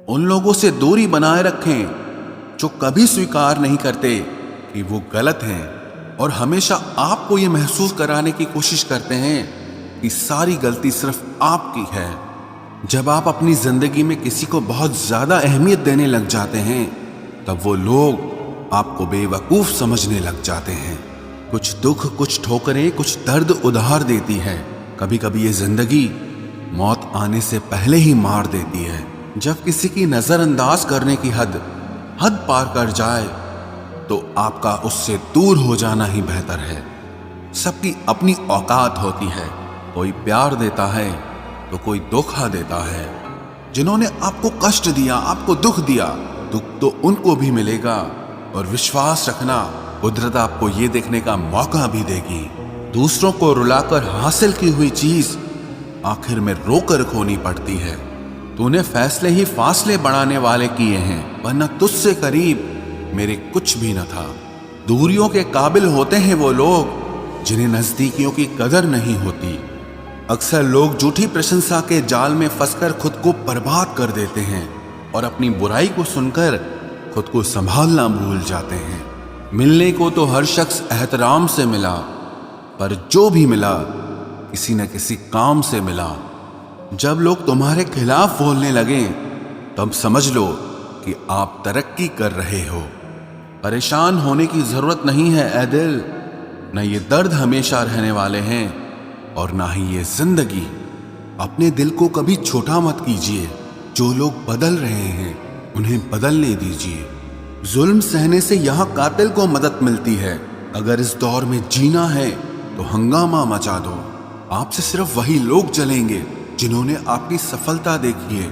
उन लोगों से दूरी बनाए रखें जो कभी स्वीकार नहीं करते कि वो गलत हैं और हमेशा आपको ये महसूस कराने की कोशिश करते हैं कि सारी गलती सिर्फ आपकी है। जब आप अपनी जिंदगी में किसी को बहुत ज्यादा अहमियत देने लग जाते हैं तब वो लोग आपको बेवकूफ समझने लग जाते हैं। कुछ दुख, कुछ ठोकरें, कुछ दर्द उधार देती है। कभी कभी ये जिंदगी मौत आने से पहले ही मार देती है। जब किसी की नजरअंदाज करने की हद पार कर जाए तो आपका उससे दूर हो जाना ही बेहतर है। सबकी अपनी औकात होती है। कोई प्यार देता है तो कोई धोखा देता है। जिन्होंने आपको कष्ट दिया, आपको दुख दिया, दुख तो उनको भी मिलेगा। और विश्वास रखना, कुदरत आपको ये देखने का मौका भी देगी। दूसरों को रुलाकर हासिल की हुई चीज आखिर में रोकर खोनी पड़ती है। तूने फैसले ही फासले बढ़ाने वाले किए हैं, वरना तुझसे करीब मेरे कुछ भी न था। दूरियों के काबिल होते हैं वो लोग जिन्हें नजदीकियों की कदर नहीं होती। अक्सर लोग झूठी प्रशंसा के जाल में फंसकर खुद को बर्बाद कर देते हैं और अपनी बुराई को सुनकर खुद को संभालना भूल जाते हैं। मिलने को तो हर शख्स एहतराम से मिला, पर जो भी मिला किसी न किसी काम से मिला। जब लोग तुम्हारे खिलाफ बोलने लगे तब समझ लो कि आप तरक्की कर रहे हो। परेशान होने की जरूरत नहीं है ऐ दिल, न ये दर्द हमेशा रहने वाले हैं और ना ही ये जिंदगी। अपने दिल को कभी छोटा मत कीजिए। जो लोग बदल रहे हैं उन्हें बदलने दीजिए। जुल्म सहने से यहाँ कातिल को मदद मिलती है। अगर इस दौर में जीना है तो हंगामा मचा दो। आपसे सिर्फ वही लोग चलेंगे जिन्होंने आपकी सफलता देखी है,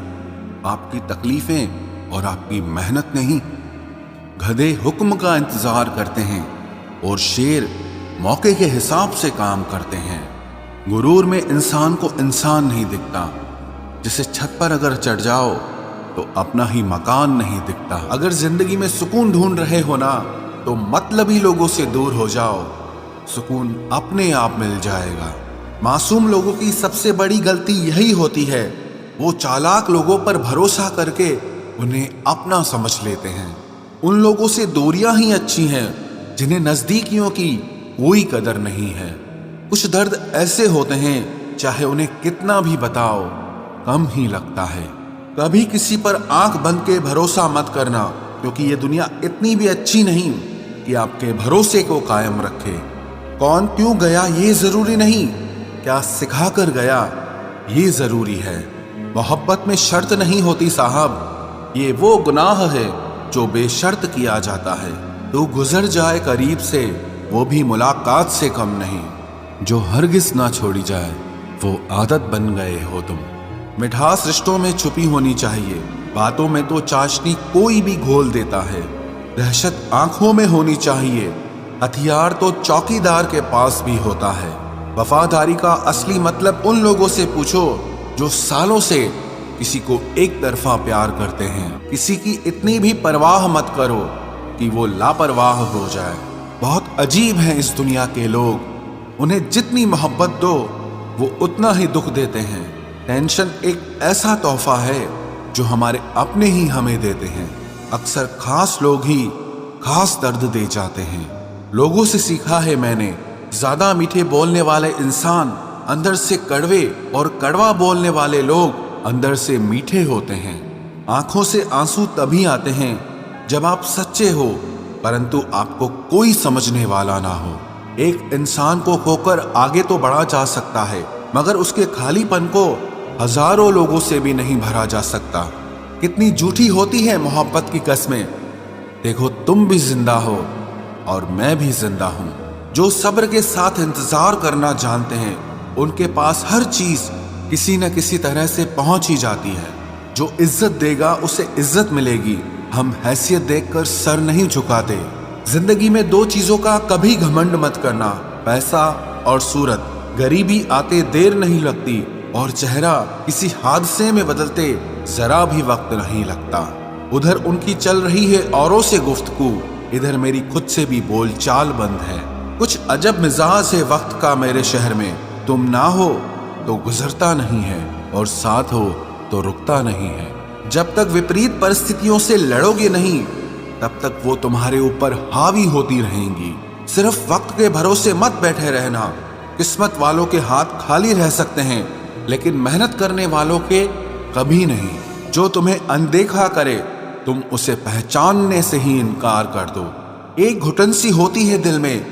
आपकी तकलीफें और आपकी मेहनत नहीं। गधे हुक्म का इंतजार करते हैं और शेर मौके के हिसाब से काम करते हैं। गुरूर में इंसान को इंसान नहीं दिखता। जिसे छत पर अगर चढ़ जाओ तो अपना ही मकान नहीं दिखता। अगर जिंदगी में सुकून ढूंढ रहे हो ना तो मतलबी लोगों से दूर हो जाओ, सुकून अपने आप मिल जाएगा। मासूम लोगों की सबसे बड़ी गलती यही होती है, वो चालाक लोगों पर भरोसा करके उन्हें अपना समझ लेते हैं। उन लोगों से दूरियां ही अच्छी हैं जिन्हें नजदीकियों की कोई कदर नहीं है। कुछ दर्द ऐसे होते हैं चाहे उन्हें कितना भी बताओ कम ही लगता है। कभी किसी पर आंख बंद के भरोसा मत करना, क्योंकि ये दुनिया इतनी भी अच्छी नहीं कि आपके भरोसे को कायम रखे। कौन क्यों गया ये जरूरी नहीं, क्या सिखा कर गया ये जरूरी है। मोहब्बत में शर्त नहीं होती साहब, ये वो गुनाह है जो बेशर्त किया जाता है। तो गुजर जाए करीब से वो भी मुलाकात से कम नहीं। जो हरगिज ना छोड़ी जाए वो आदत बन गए हो तुम। मिठास रिश्तों में छुपी होनी चाहिए, बातों में तो चाशनी कोई भी घोल देता है। दहशत आंखों में होनी चाहिए, हथियार तो चौकीदार के पास भी होता है। वफादारी का असली मतलब उन लोगों से पूछो जो सालों से किसी को एक तरफा प्यार करते हैं। किसी की इतनी भी परवाह मत करो कि वो लापरवाह हो जाए। बहुत अजीब हैं इस दुनिया के लोग, उन्हें जितनी मोहब्बत दो वो उतना ही दुख देते हैं। टेंशन एक ऐसा तोहफा है जो हमारे अपने ही हमें देते हैं। अक्सर खास लोग ही खास दर्द दे जाते हैं। लोगों से सीखा है मैंने, ज्यादा मीठे बोलने वाले इंसान अंदर से कड़वे और कड़वा बोलने वाले लोग अंदर से मीठे होते हैं। आंखों से आंसू तभी आते हैं जब आप सच्चे हो, परंतु आपको कोई समझने वाला ना हो। एक इंसान को खोकर आगे तो बढ़ा जा सकता है, मगर उसके खालीपन को हजारों लोगों से भी नहीं भरा जा सकता। कितनी झूठी होती है मोहब्बत की कस्में। देखो तुम भी जिंदा हो और मैं भी जिंदा हूं। जो सब्र के साथ इंतजार करना जानते हैं उनके पास हर चीज किसी न किसी तरह से पहुंच ही जाती है। जो इज्जत देगा उसे इज्जत मिलेगी। हम हैसियत देखकर सर नहीं झुकाते। जिंदगी में दो चीजों का कभी घमंड मत करना, पैसा और सूरत। गरीबी आते देर नहीं लगती और चेहरा किसी हादसे में बदलते जरा भी वक्त नहीं लगता। उधर उनकी चल रही है औरों से गुफ्तगू, इधर मेरी खुद से भी बोलचाल बंद है। कुछ अजब मिजाज है वक्त का मेरे शहर में। तुम ना हो तो गुजरता नहीं है और साथ हो तो रुकता नहीं है। जब तक विपरीत परिस्थितियों से लड़ोगे नहीं, तब तक वो तुम्हारे ऊपर हावी होती रहेंगी। सिर्फ वक्त के भरोसे मत बैठे रहना। किस्मत वालों के हाथ खाली रह सकते हैं, लेकिन मेहनत करने वालों के कभी नहीं। जो तुम्हें अनदेखा करे, तुम उसे पहचानने से ही इनकार कर दो। एक घुटन सी होती है दिल में,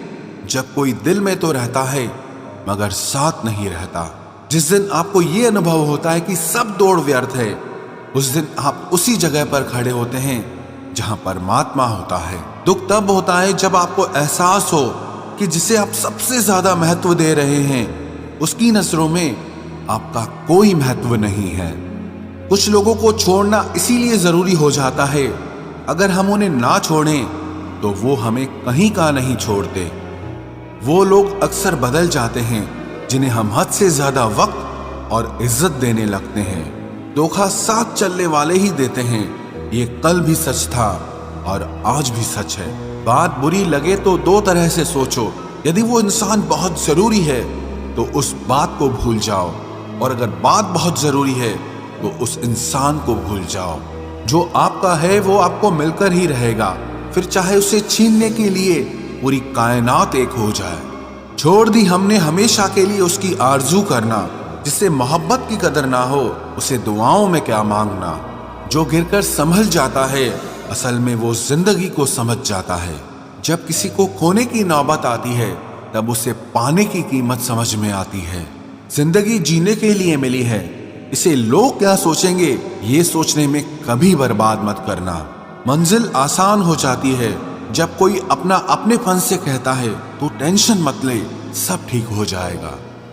जब कोई दिल में तो रहता है मगर साथ नहीं रहता। जिस दिन आपको ये अनुभव होता है कि सब दौड़ व्यर्थ है, उस दिन आप उसी जगह पर खड़े होते हैं जहां परमात्मा होता है। दुख तब होता है जब आपको एहसास हो कि जिसे आप सबसे ज्यादा महत्व दे रहे हैं, उसकी नजरों में आपका कोई महत्व नहीं है। कुछ लोगों को छोड़ना इसीलिए जरूरी हो जाता है, अगर हम उन्हें ना छोड़ें तो वो हमें कहीं का नहीं छोड़ते। वो लोग अक्सर बदल जाते हैं जिन्हें हम हद से ज्यादा वक्त और इज्जत देने लगते हैं। धोखा साथ चलने वाले ही देते हैं, ये कल भी सच था और आज भी सच है। बात बुरी लगे तो दो तरह से सोचो। यदि वो इंसान बहुत जरूरी है तो उस बात को भूल जाओ, और अगर बात बहुत जरूरी है तो उस इंसान को भूल जाओ। जो आपका है वो आपको मिलकर ही रहेगा, फिर चाहे उसे छीनने के लिए पूरी कायनात एक हो जाए। छोड़ दी हमने हमेशा के लिए उसकी आरजू करना। जिससे मोहब्बत की कदर ना हो, उसे दुआओं में क्या मांगना। जो गिरकर संभल जाता है, असल में वो जिंदगी को समझ जाता है। जब किसी को खोने की नौबत आती है, तब उसे पाने की कीमत समझ में आती है। जिंदगी जीने के लिए मिली है, इसे लोग क्या सोचेंगे ये सोचने में कभी बर्बाद मत करना। मंजिल आसान हो जाती है जब कोई अपना अपनेपन से कहता है तो टेंशन मत ले, सब ठीक हो जाएगा।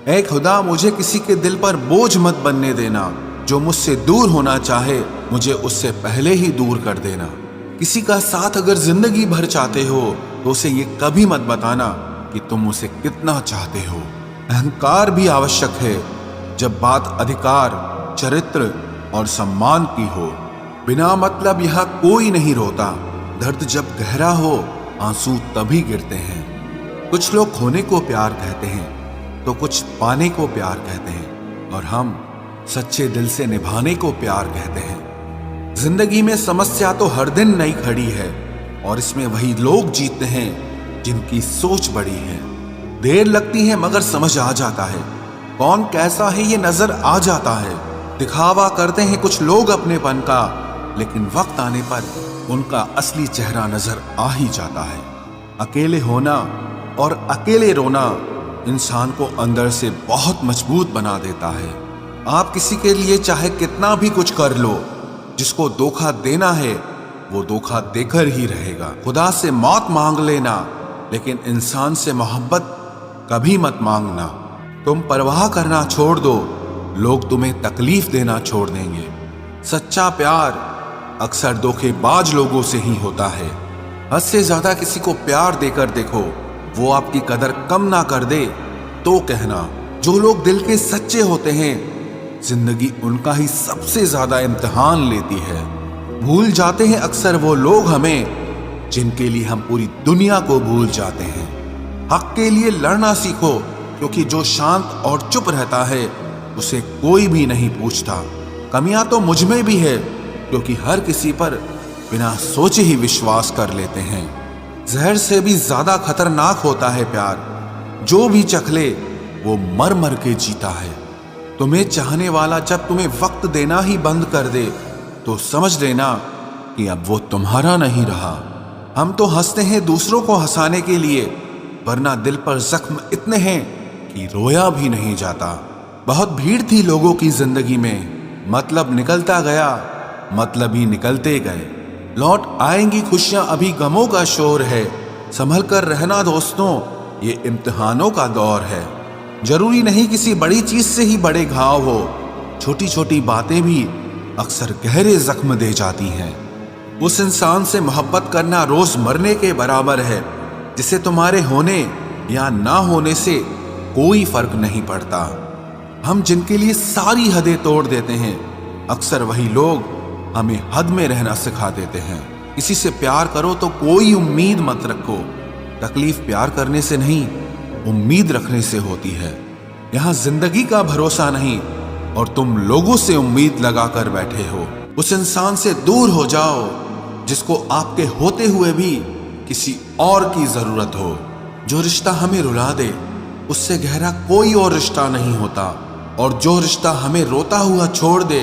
ऐ खुदा, मुझे किसी के दिल पर बोझ मत बनने देना। जो मुझसे दूर होना चाहे, मुझे उससे पहले ही दूर कर देना। किसी का साथ अगर जिंदगी भर चाहते हो तो उसे ये कभी मत बताना कि तुम उसे कितना चाहते हो। अहंकार भी आवश्यक है जब बात अधिकार, चरित्र और सम्मान की हो। बिना मतलब यहाँ कोई नहीं रोता। दर्द जब गहरा हो, आंसू तभी गिरते हैं। कुछ लोग खोने को प्यार कहते हैं तो कुछ पाने को प्यार कहते हैं, और हम सच्चे दिल से निभाने को प्यार कहते हैं। जिंदगी में समस्या तो हर दिन नई खड़ी है, और इसमें वही लोग जीतते हैं जिनकी सोच बड़ी है। देर लगती है मगर समझ आ जाता है, कौन कैसा है ये नजर आ जाता है। दिखावा करते हैं कुछ लोग अपनेपन का, लेकिन वक्त आने पर उनका असली चेहरा नजर आ ही जाता है। अकेले होना और अकेले रोना इंसान को अंदर से बहुत मजबूत बना देता है। आप किसी के लिए चाहे कितना भी कुछ कर लो, जिसको धोखा देना है वो धोखा देकर ही रहेगा। खुदा से मौत मांग लेना, लेकिन इंसान से मोहब्बत कभी मत मांगना। तुम परवाह करना छोड़ दो, लोग तुम्हें तकलीफ देना छोड़ देंगे। सच्चा प्यार अक्सर धोखेबाज लोगों से ही होता है। हद से ज्यादा किसी को प्यार देकर देखो, वो आपकी कदर कम ना कर दे तो कहना। जो लोग दिल के सच्चे होते हैं, जिंदगी उनका ही सबसे ज्यादा इम्तिहान लेती है। भूल जाते हैं अक्सर वो लोग हमें जिनके लिए हम पूरी दुनिया को भूल जाते हैं। हक के लिए लड़ना सीखो, क्योंकि जो शांत और चुप रहता है उसे कोई भी नहीं पूछता। कमियां तो मुझ में भी है, क्योंकि हर किसी पर बिना सोचे ही विश्वास कर लेते हैं। जहर से भी ज्यादा खतरनाक होता है प्यार। जो भी चख ले वो मर मर के जीता है। तुम्हें चाहने वाला जब तुम्हें वक्त देना ही बंद कर दे, तो समझ लेना कि अब वो तुम्हारा नहीं रहा। हम तो हंसते हैं दूसरों को हंसाने के लिए, वरना दिल पर जख्म इतने हैं कि रोया भी नहीं जाता। बहुत भीड़ थी लोगों की जिंदगी में, मतलब निकलता गया, मतलब ही निकलते गए। लौट आएंगी खुशियां, अभी गमों का शोर है। संभल कर रहना दोस्तों, ये इम्तिहानों का दौर है। जरूरी नहीं किसी बड़ी चीज से ही बड़े घाव हो, छोटी छोटी बातें भी अक्सर गहरे जख्म दे जाती हैं। उस इंसान से मोहब्बत करना रोज मरने के बराबर है, जिसे तुम्हारे होने या ना होने से कोई फर्क नहीं पड़ता। हम जिनके लिए सारी हदें तोड़ देते हैं, अक्सर वही लोग हमें हद में रहना सिखा देते हैं। किसी से प्यार करो तो कोई उम्मीद मत रखो। तकलीफ प्यार करने से नहीं, उम्मीद रखने से होती है। यहाँ जिंदगी का भरोसा नहीं, और तुम लोगों से उम्मीद लगा कर बैठे हो। उस इंसान से दूर हो जाओ जिसको आपके होते हुए भी किसी और की जरूरत हो। जो रिश्ता हमें रुला दे उससे गहरा कोई और रिश्ता नहीं होता, और जो रिश्ता हमें रोता हुआ छोड़ दे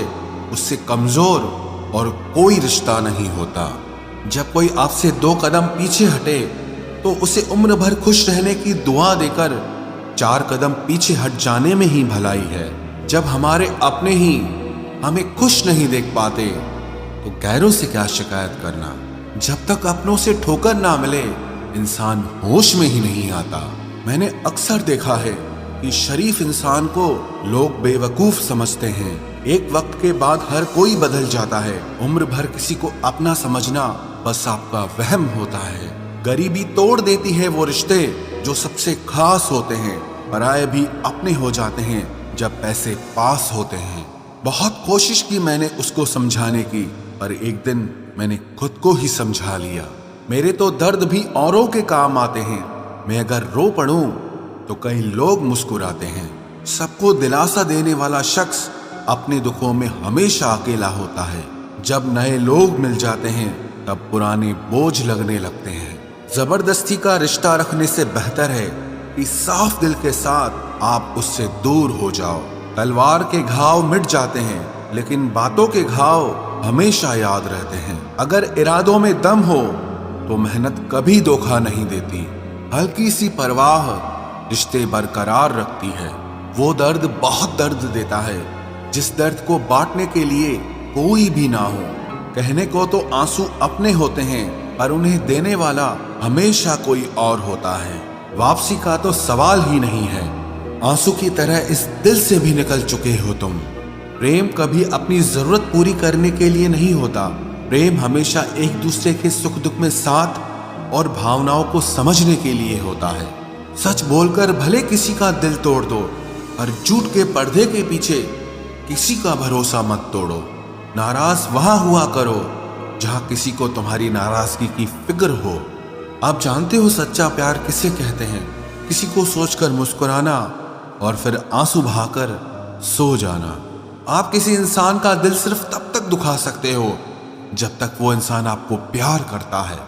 उससे कमजोर और कोई रिश्ता नहीं होता। जब कोई आपसे 2 कदम पीछे हटे तो उसे उम्र भर खुश रहने की दुआ देकर 4 कदम पीछे हट जाने में ही भलाई है। जब हमारे अपने ही हमें खुश नहीं देख पाते तो गैरों से क्या शिकायत करना। जब तक अपनों से ठोकर ना मिले इंसान होश में ही नहीं आता। मैंने अक्सर देखा है कि शरीफ इंसान को लोग बेवकूफ समझते हैं। एक वक्त के बाद हर कोई बदल जाता है। उम्र भर किसी को अपना समझना बस आपका वहम होता है। गरीबी तोड़ देती है वो रिश्ते जो सबसे खास होते हैं। पराये भी अपने हो जाते हैं जब पैसे पास होते हैं। बहुत कोशिश की मैंने उसको समझाने की, पर एक दिन मैंने खुद को ही समझा लिया। मेरे तो दर्द भी औरों के काम आते हैं। मैं अगर रो पड़ूं तो कई लोग मुस्कुराते हैं। सबको दिलासा देने वाला शख्स अपने दुखों में हमेशा अकेला होता है। जब नए लोग मिल जाते हैं तब पुराने बोझ लगने लगते हैं। जबरदस्ती का रिश्ता रखने से बेहतर है कि साफ दिल के साथ आप उससे दूर हो जाओ। तलवार के घाव मिट जाते हैं लेकिन बातों के घाव हमेशा याद रहते हैं। अगर इरादों में दम हो तो मेहनत कभी धोखा नहीं देती। हल्की सी परवाह रिश्ते बरकरार रखती है। वो दर्द बहुत दर्द देता है जिस दर्द को बांटने के लिए कोई भी ना हो। कहने को तो आंसू अपने होते हैं पर उन्हें देने वाला हमेशा कोई और होता है। वापसी का तो सवाल ही नहीं है। आंसू की तरह इस दिल से भी निकल चुके हो तुम। प्रेम कभी अपनी जरूरत पूरी करने के लिए नहीं होता। प्रेम हमेशा एक दूसरे के सुख दुख में साथ और भावनाओं को समझने के लिए होता है। सच बोलकर भले किसी का दिल तोड़ दो, पर झूठ के पर्दे के पीछे किसी का भरोसा मत तोड़ो। नाराज वहां हुआ करो जहां किसी को तुम्हारी नाराजगी की फिक्र हो। आप जानते हो सच्चा प्यार किसे कहते हैं? किसी को सोचकर मुस्कुराना और फिर आंसू बहाकर सो जाना। आप किसी इंसान का दिल सिर्फ तब तक दुखा सकते हो जब तक वो इंसान आपको प्यार करता है।